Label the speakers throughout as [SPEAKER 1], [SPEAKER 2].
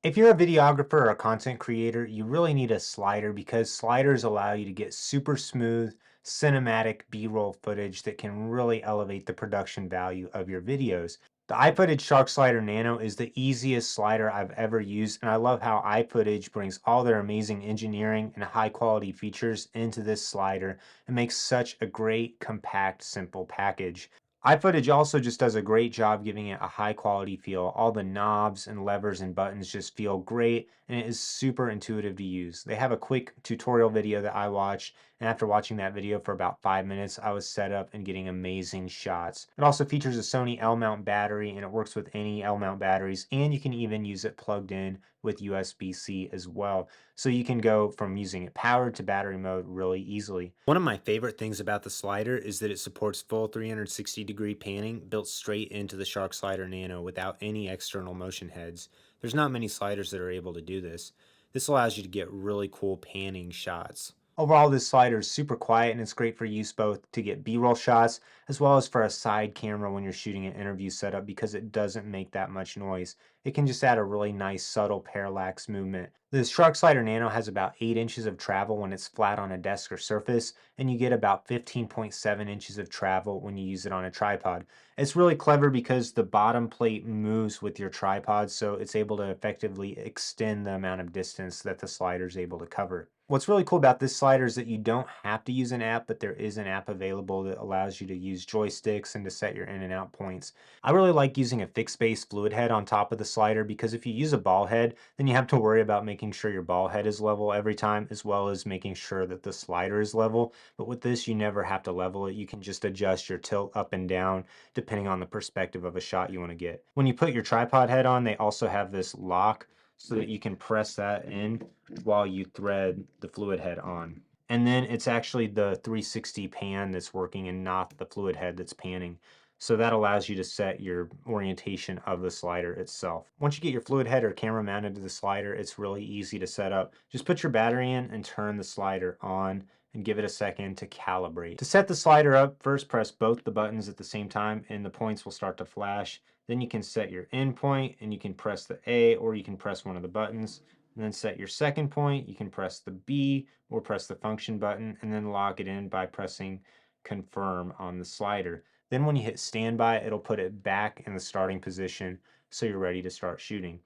[SPEAKER 1] If you're a videographer or a content creator, you really need a slider because sliders allow you to get super smooth, cinematic B-roll footage that can really elevate the production value of your videos. The iFootage Shark Slider Nano is the easiest slider I've ever used, and I love how iFootage brings all their amazing engineering and high quality features into this slider and makes such a great, compact, simple package. iFootage also just does a great job giving it a high quality feel. All the knobs and levers and buttons just feel great and it is super intuitive to use. They have a quick tutorial video that I watched, and after watching that video for about 5 minutes, I was set up and getting amazing shots. It also features a Sony L-mount battery and it works with any L-mount batteries, and you can even use it plugged in with USB-C as well. So you can go from using it powered to battery mode really easily. One of my favorite things about the slider is that it supports full 360-degree panning built straight into the Shark Slider Nano without any external motion heads. There's not many sliders that are able to do this. This allows you to get really cool panning shots. Overall, this slider is super quiet and it's great for use both to get B-roll shots as well as for a side camera when you're shooting an interview setup because it doesn't make that much noise. It can just add a really nice subtle parallax movement. The Shark Slider Nano has about 8 inches of travel when it's flat on a desk or surface, and you get about 15.7 inches of travel when you use it on a tripod. It's really clever because the bottom plate moves with your tripod, so it's able to effectively extend the amount of distance that the slider is able to cover. What's really cool about this slider is that you don't have to use an app, but there is an app available that allows you to use joysticks and to set your in and out points. I really like using a fixed base fluid head on top of the slider because if you use a ball head, then you have to worry about making sure your ball head is level every time, as well as making sure that the slider is level. But with this, you never have to level it. You can just adjust your tilt up and down depending on the perspective of a shot you want to get. When you put your tripod head on, they also have this lock so that you can press that in while you thread the fluid head on. And then it's actually the 360 pan that's working and not the fluid head that's panning. So that allows you to set your orientation of the slider itself. Once you get your fluid head or camera mounted to the slider, it's really easy to set up. Just put your battery in and turn the slider on and give it a second to calibrate. To set the slider up, first press both the buttons at the same time and the points will start to flash. Then you can set your end point and you can press the A or you can press one of the buttons. And then set your second point. You can press the B or press the function button and then lock it in by pressing confirm on the slider. Then when you hit standby, it'll put it back in the starting position so you're ready to start shooting.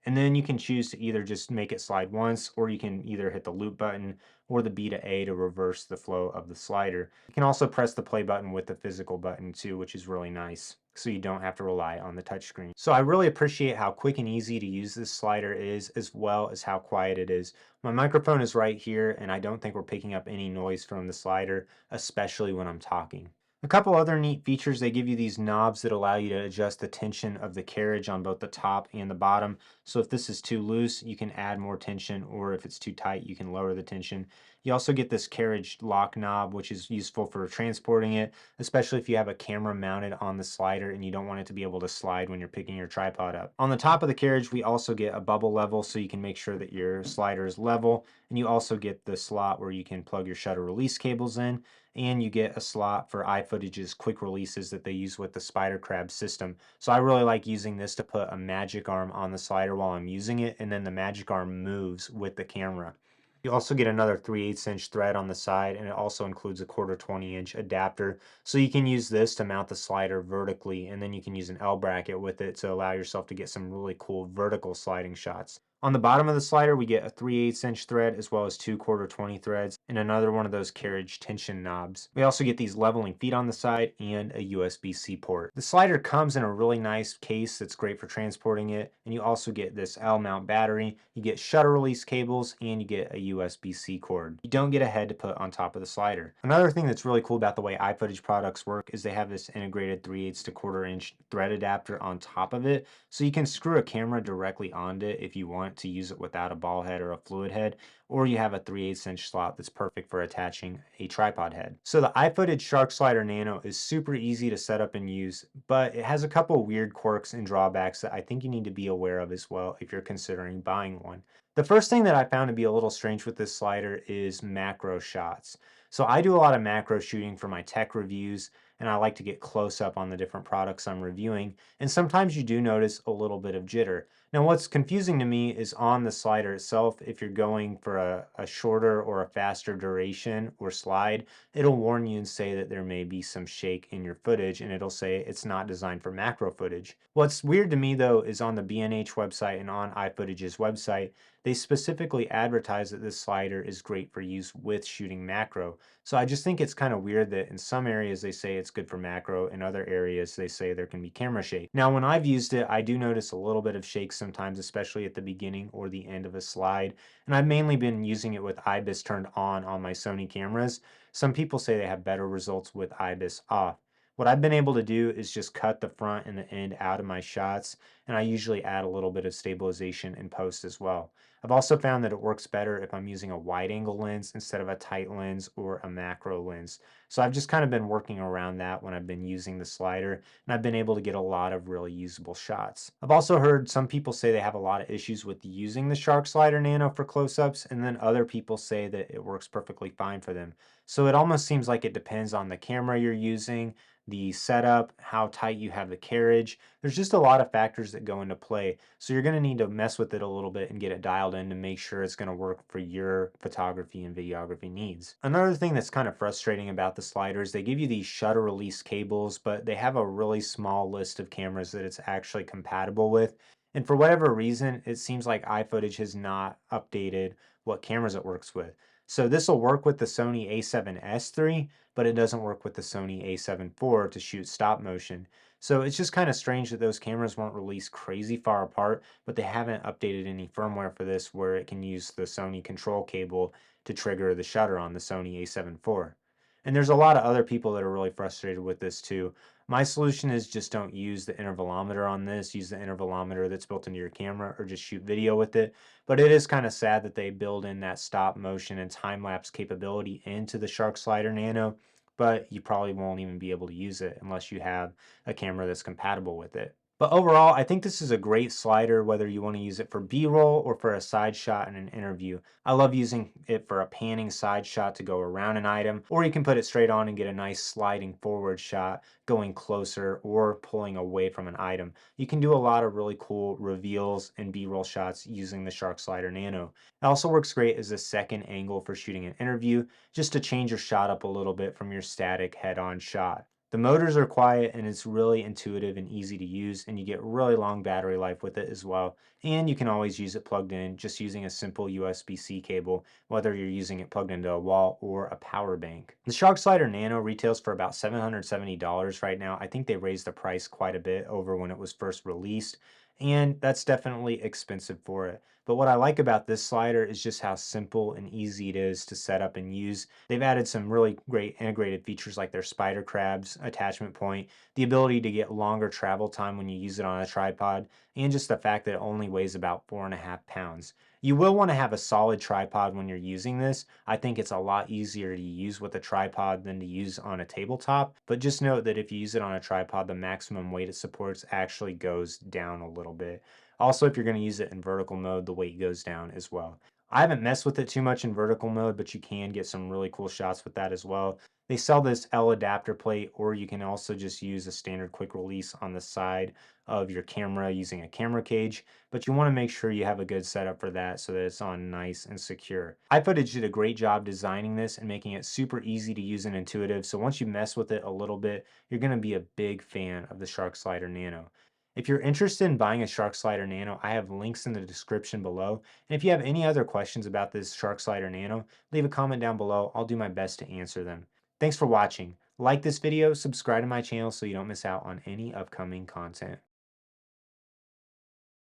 [SPEAKER 1] And then you can choose to either just make it slide once, or you can either hit the loop button or the B to A to reverse the flow of the slider. You can also press the play button with the physical button too, which is really nice, so you don't have to rely on the touchscreen. So I really appreciate how quick and easy to use this slider is, as well as how quiet it is. My microphone is right here, and I don't think we're picking up any noise from the slider, especially when I'm talking. A couple other neat features, they give you these knobs that allow you to adjust the tension of the carriage on both the top and the bottom. So if this is too loose, you can add more tension, or if it's too tight, you can lower the tension. You also get this carriage lock knob, which is useful for transporting it, especially if you have a camera mounted on the slider and you don't want it to be able to slide when you're picking your tripod up. On the top of the carriage, we also get a bubble level so you can make sure that your slider is level, and you also get the slot where you can plug your shutter release cables in, and you get a slot for iFootage's quick releases that they use with the Spider Crab system. So I really like using this to put a magic arm on the slider while I'm using it, and then the magic arm moves with the camera. You also get another 3/8 inch thread on the side, and it also includes a 1/4 20-inch adapter. So you can use this to mount the slider vertically, and then you can use an L bracket with it to allow yourself to get some really cool vertical sliding shots. On the bottom of the slider, we get a 3/8 inch thread as well as two 1/4 20 threads and another one of those carriage tension knobs. We also get these leveling feet on the side and a USB-C port. The slider comes in a really nice case that's great for transporting it, and you also get this L-mount battery, you get shutter release cables, and you get a USB-C cord. You don't get a head to put on top of the slider. Another thing that's really cool about the way iFootage products work is they have this integrated 3/8 to 1/4 inch thread adapter on top of it, so you can screw a camera directly onto it if you want to use it without a ball head or a fluid head, or you have a 3/8 inch slot that's perfect for attaching a tripod head. So the iFootage Shark Slider Nano is super easy to set up and use, but it has a couple weird quirks and drawbacks that I think you need to be aware of as well if you're considering buying one. The first thing that I found to be a little strange with this slider is macro shots. So I do a lot of macro shooting for my tech reviews, and I like to get close up on the different products I'm reviewing, and sometimes you do notice a little bit of jitter. Now, what's confusing to me is on the slider itself, if you're going for a shorter or a faster duration or slide, it'll warn you and say that there may be some shake in your footage, and it'll say it's not designed for macro footage. What's weird to me though is on the B&H website and on iFootage's website, they specifically advertise that this slider is great for use with shooting macro. So I just think it's kind of weird that in some areas they say it's good for macro, in other areas they say there can be camera shake. Now, when I've used it, I do notice a little bit of shake sometimes, especially at the beginning or the end of a slide. And I've mainly been using it with IBIS turned on my Sony cameras. Some people say they have better results with IBIS off. What I've been able to do is just cut the front and the end out of my shots, and I usually add a little bit of stabilization in post as well. I've also found that it works better if I'm using a wide angle lens instead of a tight lens or a macro lens. So I've just kind of been working around that when I've been using the slider, and I've been able to get a lot of really usable shots. I've also heard some people say they have a lot of issues with using the Shark Slider Nano for close-ups, and then other people say that it works perfectly fine for them. So it almost seems like it depends on the camera you're using, the setup, how tight you have the carriage. There's just a lot of factors that go into play. So you're going to need to mess with it a little bit and get it dialed in to make sure it's going to work for your photography and videography needs. Another thing that's kind of frustrating about the sliders, they give you these shutter release cables, but they have a really small list of cameras that it's actually compatible with. And for whatever reason, it seems like iFootage has not updated what cameras it works with. So this will work with the Sony a7S III, but it doesn't work with the Sony a7 IV to shoot stop motion. So it's just kind of strange that those cameras weren't released crazy far apart, but they haven't updated any firmware for this where it can use the Sony control cable to trigger the shutter on the Sony a7 IV. And there's a lot of other people that are really frustrated with this too. My solution is just don't use the intervalometer on this. Use the intervalometer that's built into your camera or just shoot video with it. But it is kind of sad that they build in that stop motion and time lapse capability into the Shark Slider Nano, but you probably won't even be able to use it unless you have a camera that's compatible with it. But overall, I think this is a great slider whether you want to use it for B-roll or for a side shot in an interview. I love using it for a panning side shot to go around an item, or you can put it straight on and get a nice sliding forward shot going closer or pulling away from an item. You can do a lot of really cool reveals and B-roll shots using the Shark Slider Nano. It also works great as a second angle for shooting an interview, just to change your shot up a little bit from your static head-on shot. The motors are quiet and it's really intuitive and easy to use, and you get really long battery life with it as well. And you can always use it plugged in just using a simple USB-C cable, whether you're using it plugged into a wall or a power bank. The Shark Slider Nano retails for about $770 right now. I think they raised the price quite a bit over when it was first released, and that's definitely expensive for it. But what I like about this slider is just how simple and easy it is to set up and use. They've added some really great integrated features like their spider crabs attachment point, the ability to get longer travel time when you use it on a tripod, and just the fact that it only weighs about 4.5 pounds. You will want to have a solid tripod when you're using this. I think it's a lot easier to use with a tripod than to use on a tabletop, but just note that if you use it on a tripod, the maximum weight it supports actually goes down a little bit. Also, if you're going to use it in vertical mode, the weight goes down as well. I haven't messed with it too much in vertical mode, but you can get some really cool shots with that as well. They sell this L adapter plate, or you can also just use a standard quick release on the side of your camera using a camera cage, but you want to make sure you have a good setup for that so that it's on nice and secure. iFootage did a great job designing this and making it super easy to use and intuitive, so once you mess with it a little bit, you're going to be a big fan of the Shark Slider Nano. If you're interested in buying a Shark Slider Nano, I have links in the description below. And if you have any other questions about this Shark Slider Nano, leave a comment down below. I'll do my best to answer them. Thanks for watching. Like this video, subscribe to my channel so you don't miss out on any upcoming content.